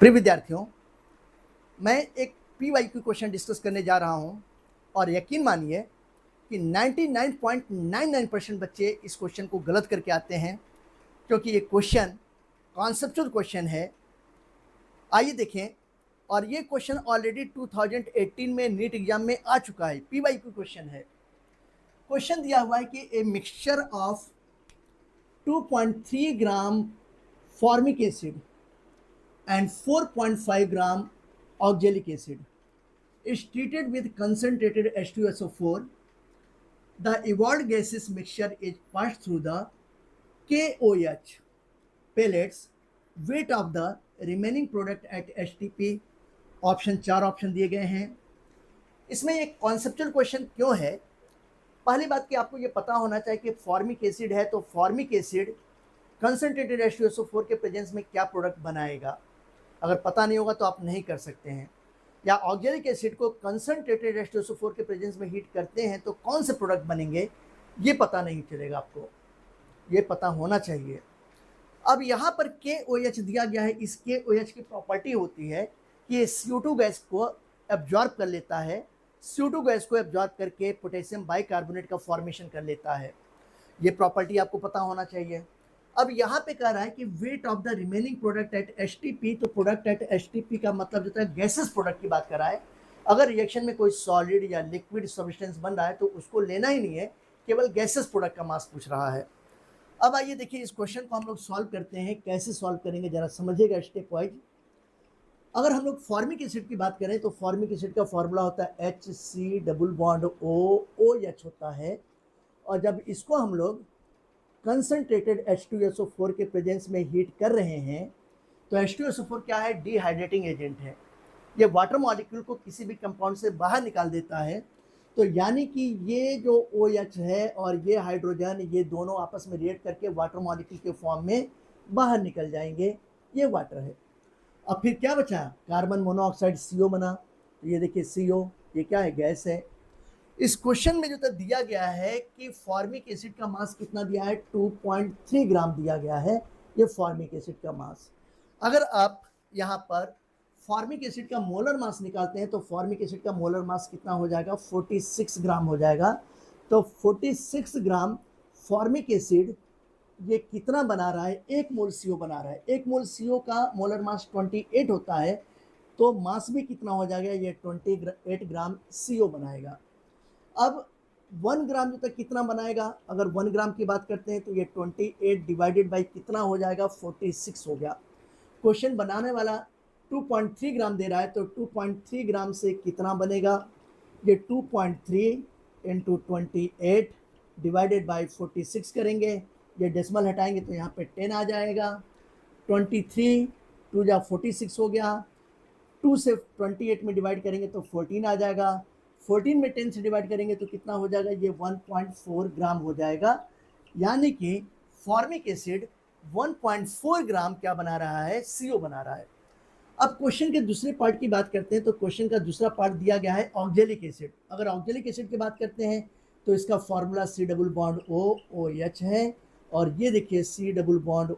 प्रिय विद्यार्थियों, मैं एक PYQ क्वेश्चन डिस्कस करने जा रहा हूं और यकीन मानिए कि 99.99% बच्चे इस क्वेश्चन को गलत करके आते हैं, क्योंकि ये क्वेश्चन कॉन्सेप्चुअल क्वेश्चन है। आइए देखें, और ये क्वेश्चन ऑलरेडी 2018 में नीट एग्जाम में आ चुका है। PYQ क्वेश्चन है। क्वेश्चन दिया हुआ है कि a mixture of 2.3 gram formic acid and 4.5 gram oxalic acid is treated with concentrated H2SO4. The evolved gases mixture is passed through the KOH pellets. Weight of the remaining product at HTP. Option 4 option दिए गए हैं। इसमें एक conceptual question क्यों है? पहली बात कि आपको ये पता होना चाहिए कि फॉर्मिक एसिड है तो फॉर्मिक एसिड कंसनट्रेटेड H2SO4 के प्रेजेंस में क्या प्रोडक्ट बनाएगा। अगर पता नहीं होगा तो आप नहीं कर सकते हैं। या ऑक्जेलिक एसिड को कंसनट्रेटेड H2SO4 के प्रेजेंस में हीट करते हैं तो कौन से प्रोडक्ट बनेंगे, ये पता नहीं चलेगा। आपको ये पता होना चाहिए। अब यहाँ पर KOH दिया गया है। इस KOH की प्रॉपर्टी होती है कि ये CO2 गैस को एब्जॉर्ब कर लेता है। CO2 गैस को एब्जॉर्ब करके पोटेशियम बाइकार्बोनेट का फॉर्मेशन कर लेता है। ये प्रॉपर्टी आपको पता होना चाहिए। अब यहाँ पे कह रहा है कि weight of the remaining product at HTP, तो प्रोडक्ट एट HTP का मतलब जो है गैसेस प्रोडक्ट की बात कर रहा है। अगर रिएक्शन में कोई सॉलिड या लिक्विड सब्सटेंस बन रहा है तो उसको लेना ही नहीं है, केवल गैसेस प्रोडक्ट का मास पूछ रहा है। अब आइए देखिए, इस क्वेश्चन को हम लोग सॉल्व करते हैं। कैसे सॉल्व करेंगे जरा समझिएगा स्टेप वाइज। अगर हम लोग फॉर्मिक एसिड की बात करें तो फॉर्मिक एसिड का फॉर्मूला होता है HC डबल बॉन्ड OH होता है। और जब इसको हम लोग कंसनट्रेटेड H2SO4 के प्रेजेंस में हीट कर रहे हैं तो H2SO4 क्या है? डिहाइड्रेटिंग एजेंट है। ये वाटर मॉलिक्यूल को किसी भी कंपाउंड से बाहर निकाल देता है। तो यानी कि ये जो OH है और ये हाइड्रोजन, ये दोनों आपस में रिएक्ट करके वाटर मॉलिक्यूल के फॉर्म में बाहर निकल जाएंगे। ये वाटर है। अब फिर क्या बचा? कार्बन मोनोऑक्साइड CO बना। तो ये देखिए CO, ये क्या है? गैस है। इस क्वेश्चन में जो तो दिया गया है कि फॉर्मिक एसिड का मास कितना दिया है? 2.3 ग्राम दिया गया है। ये फॉर्मिक एसिड का मास। अगर आप यहाँ पर फॉर्मिक एसिड का मोलर मास निकालते हैं तो फॉर्मिक एसिड का मोलर मास कितना हो जाएगा? 46 ग्राम हो जाएगा। तो 46 ग्राम फॉर्मिक एसिड ये कितना बना रहा है? 1 मोल CO बना रहा है। 1 मोल CO का मोलर मास 28 होता है, तो मास भी कितना हो जाएगा? ये 28 ग्राम CO बनाएगा। अब 1 ग्राम जो तक कितना बनाएगा? अगर 1 ग्राम की बात करते हैं तो ये 28 डिवाइडेड बाई कितना हो जाएगा? 46 हो गया। क्वेश्चन बनाने वाला 2.3 ग्राम दे रहा है, तो 2.3 ग्राम से कितना बनेगा? ये 2.3 इंटू 28 डिवाइडेड बाई 46 करेंगे। ये डेसिमल हटाएंगे तो यहाँ पे 10 आ जाएगा। 23 2 जा 46 हो गया। 2 से 28 में डिवाइड करेंगे तो 14 आ जाएगा। 14 में 10 से डिवाइड करेंगे तो कितना हो जाएगा? ये 1.4 ग्राम हो जाएगा। यानी कि फॉर्मिक एसिड 1.4 ग्राम क्या बना रहा है? CO बना रहा है। अब क्वेश्चन के दूसरे पार्ट की बात करते हैं तो क्वेश्चन का दूसरा पार्ट दिया गया है ऑक्जेलिक एसिड। अगर ऑक्जेलिक एसिड की बात करते हैं तो इसका formula C double bond OH है। और ये देखिए C डबल बॉन्ड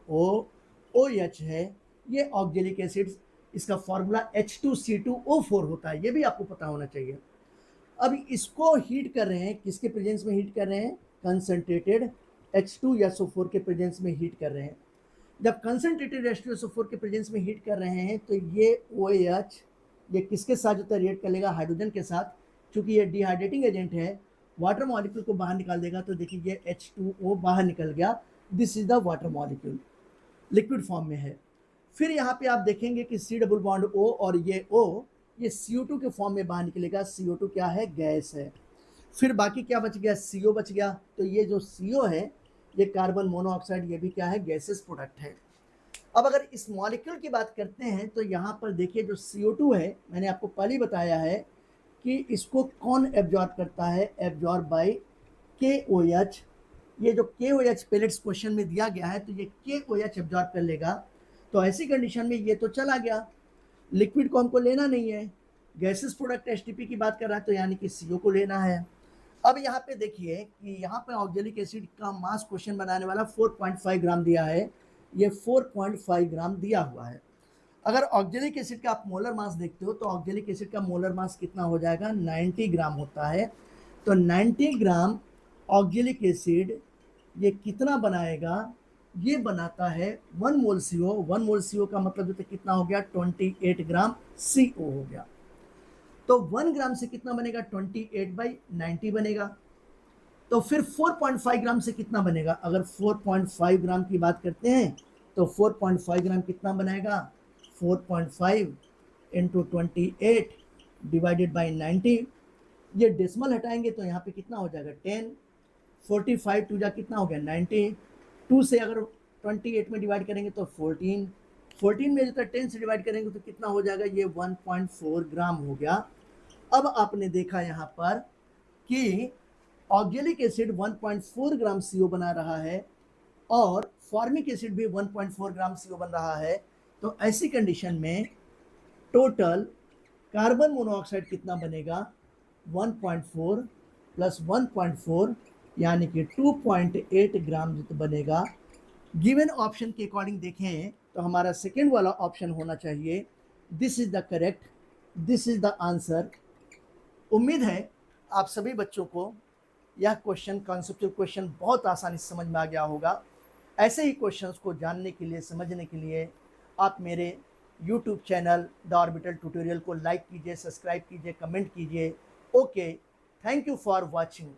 OH है। ये ऑक्जेलिक एसिड, इसका फॉर्मूला H2C2O4 होता है। ये भी आपको पता होना चाहिए। अब इसको हीट कर रहे हैं, किसके प्रेजेंस में हीट कर रहे हैं? कंसनट्रेटेड H2SO4 के प्रेजेंस में हीट कर रहे हैं। जब कंसनट्रेटेड H2SO4 के प्रेजेंस में हीट कर रहे हैं तो ये OH ये किसके साथ जो है रिएक्ट कर लेगा? हाइड्रोजन के साथ। क्योंकि ये डिहाइड्रेटिंग एजेंट है, वाटर मॉलिक्यूल को बाहर निकाल देगा। तो देखिए ये H2O बाहर निकल गया। This is the water molecule, liquid form में है। फिर यहाँ पे आप देखेंगे कि C डबल बॉन्ड O और ये O ये CO2 के फॉर्म में बाहर निकलेगा। CO2 क्या है? गैस है। फिर बाकी क्या बच गया? CO बच गया। तो ये जो CO है ये कार्बन मोनोऑक्साइड, ये भी क्या है? गैसेस प्रोडक्ट है। अब अगर इस मॉलिक्यूल की बात करते हैं तो यहाँ पर देखिए जो CO2 है, मैंने आपको पहले ही बताया है कि इसको कौन एब्जॉर्ब करता है? Absorb by KOH। ये जो KOH पेलेट्स क्वेश्चन में दिया गया है तो ये KOH एब्जॉर्ब कर लेगा। तो ऐसी कंडीशन में ये तो चला गया, लिक्विड को हमको लेना नहीं है। गैसेस प्रोडक्ट HTP की बात कर रहा है तो यानी कि CO को लेना है। अब यहाँ पे देखिए कि यहाँ पे ऑक्जेलिक एसिड का मास क्वेश्चन बनाने वाला 4.5 ग्राम दिया है। ये 4.5 ग्राम दिया हुआ है। अगर ऑक्जेलिक एसिड का आप मोलर मास देखते हो तो ऑक्जेलिक एसिड का मोलर मास कितना हो जाएगा, 90 ग्राम होता है। तो 90 ग्राम ऑक्जेलिक एसिड ये कितना बनाएगा, ये बनाता है 1 मोल CO। 1 मोल CO का मतलब तो कितना हो गया, 28 ग्राम CO हो गया। तो 1 ग्राम से कितना बनेगा, 28/90 बनेगा। तो फिर 4.5 ग्राम से कितना बनेगा, अगर 4.5 ग्राम की बात करते हैं तो 4.5 ग्राम कितना बनाएगा, 4.5 इंटू 28 डिवाइडेड बाई 90। ये डेसिमल हटाएंगे तो यहाँ पे कितना हो जाएगा, 10। 45 टू जा कितना हो गया, 90। 2 से अगर 28 में डिवाइड करेंगे तो 14। 14 में जो 10 से डिवाइड करेंगे तो कितना हो जाएगा, ये 1.4 ग्राम हो गया। अब आपने देखा यहाँ पर कि ऑक्जेलिक एसिड 1.4 ग्राम CO बना रहा है और फॉर्मिक एसिड भी 1.4 ग्राम CO बन रहा है। तो ऐसी कंडीशन में टोटल कार्बन मोनोऑक्साइड कितना बनेगा, 1.4 प्लस 1.4 यानी कि 2.8 ग्राम जितना बनेगा। गिवन ऑप्शन के अकॉर्डिंग देखें तो हमारा सेकेंड वाला ऑप्शन होना चाहिए। This is the correct, this is the answer. उम्मीद है आप सभी बच्चों को यह क्वेश्चन, कॉन्सेप्चुअल क्वेश्चन बहुत आसानी से समझ में आ गया होगा। ऐसे ही क्वेश्चंस को जानने के लिए, समझने के लिए आप मेरे YouTube channel the orbital tutorial को लाइक कीजिए, सब्सक्राइब कीजिए, कमेंट कीजिए। Okay, thank you for watching.